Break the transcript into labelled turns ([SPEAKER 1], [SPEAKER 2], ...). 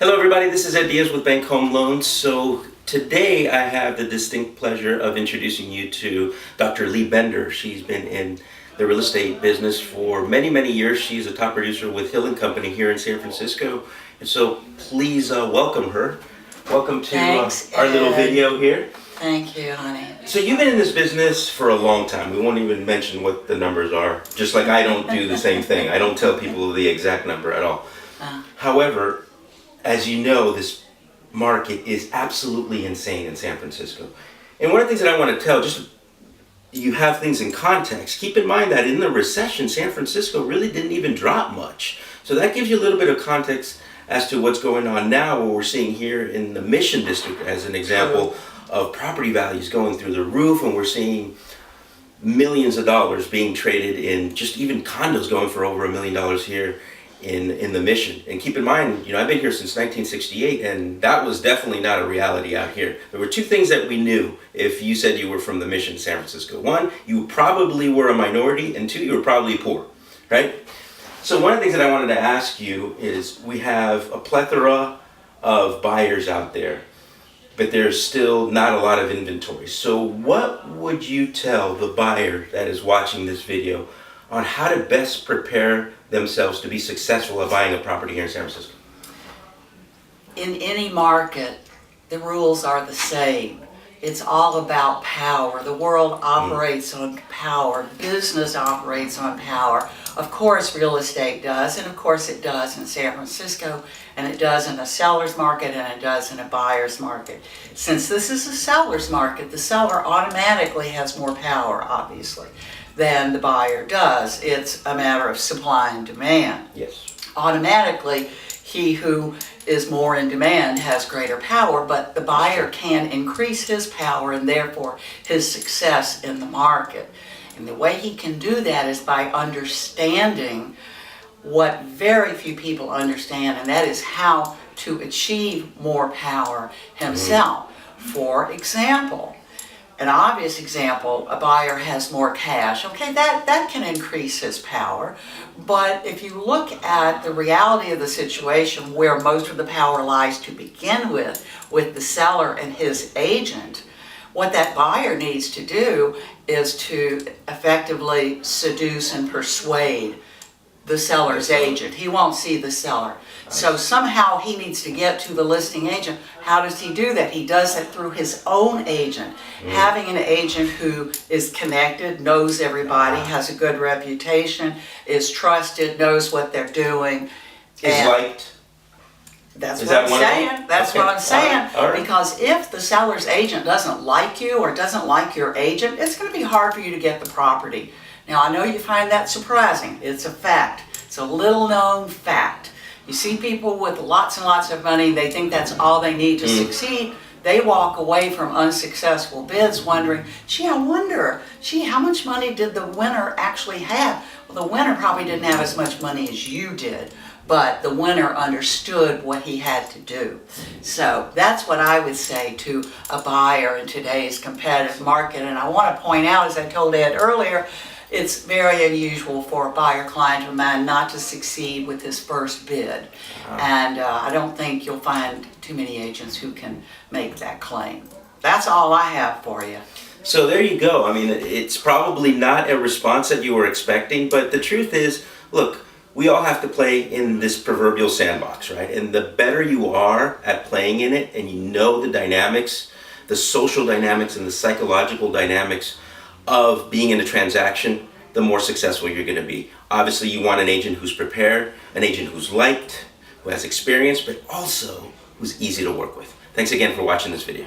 [SPEAKER 1] Hello everybody, this is Ed Diaz with Bank Home Loans. So today I have the distinct pleasure of introducing you to Dr. Lee Bender. She's been in the real estate business for many years. She's a top producer with Hill & Company here in San Francisco. And so please welcome her. Welcome to our little video here.
[SPEAKER 2] Thank you, honey.
[SPEAKER 1] So you've been in this business for a long time. We won't even mention what the numbers are. Just like I don't do the same thing. I don't tell people the exact number at all. However, as you know, this market is absolutely insane in San Francisco. And one of the things that I want to tell, just you have things in context, keep in mind that in the recession, San Francisco really didn't even drop much. So that gives you a little bit of context as to what's going on now, what we're seeing here in the Mission District as an example of property values going through the roof, and we're seeing millions of dollars being traded in just even condos going for over $1 million here in the Mission. And keep in mind, I've been here since 1968, and that was definitely not a reality out here. There were two things that we knew if you said you were from the Mission, San Francisco. One, you probably were a minority, and two, you were probably poor, right? So one of the things that I wanted to ask you is, we have a plethora of buyers out there, but there's still not a lot of inventory. So what would you tell the buyer that is watching this video on how to best prepare themselves to be successful at buying a property here in San Francisco?
[SPEAKER 2] In any market, the rules are the same. It's all about power. The world operates on power. Business operates on power. Of course, real estate does, and of course it does in San Francisco, and it does in a seller's market, and it does in a buyer's market. Since this is a seller's market, the seller automatically has more power, obviously, than the buyer does. It's a matter of supply and demand.
[SPEAKER 1] Yes.
[SPEAKER 2] Automatically, he who is more in demand has greater power, but the buyer can increase his power and therefore his success in the market. And the way he can do that is by understanding what very few people understand, and that is how to achieve more power himself. For example, an obvious example, a buyer has more cash. Okay, that can increase his power. But if you look at the reality of the situation where most of the power lies to begin with the seller and his agent, what that buyer needs to do is to effectively seduce and persuade the seller's agent. He won't see the seller. So somehow he needs to get to the listing agent. How does he do that? He does that through his own agent. Having an agent who is connected, knows everybody, has a good reputation, is trusted, knows what they're doing.
[SPEAKER 1] Is liked?
[SPEAKER 2] That's what I'm saying. That's what I'm saying.
[SPEAKER 1] All right.
[SPEAKER 2] Because if the seller's agent doesn't like you or doesn't like your agent, it's going to be hard for you to get the property. Now, I know you find that surprising. It's a fact. It's a little known fact. You see people with lots and lots of money, they think that's all they need to succeed. They walk away from unsuccessful bids wondering, I wonder, how much money did the winner actually have? Well, the winner probably didn't have as much money as you did, but the winner understood what he had to do. So that's what I would say to a buyer in today's competitive market. And I want to point out, as I told Ed earlier, it's very unusual for a buyer client of mine not to succeed with his first bid. And I don't think you'll find too many agents who can make that claim. That's all I have for you.
[SPEAKER 1] So there you go. I mean, it's probably not a response that you were expecting, but the truth is, look, we all have to play in this proverbial sandbox, right? And the better you are at playing in it, and you know the dynamics, the social dynamics and the psychological dynamics of being in a transaction, the more successful you're going to be. Obviously, you want an agent who's prepared, an agent who's liked, who has experience, but also who's easy to work with. Thanks again for watching this video.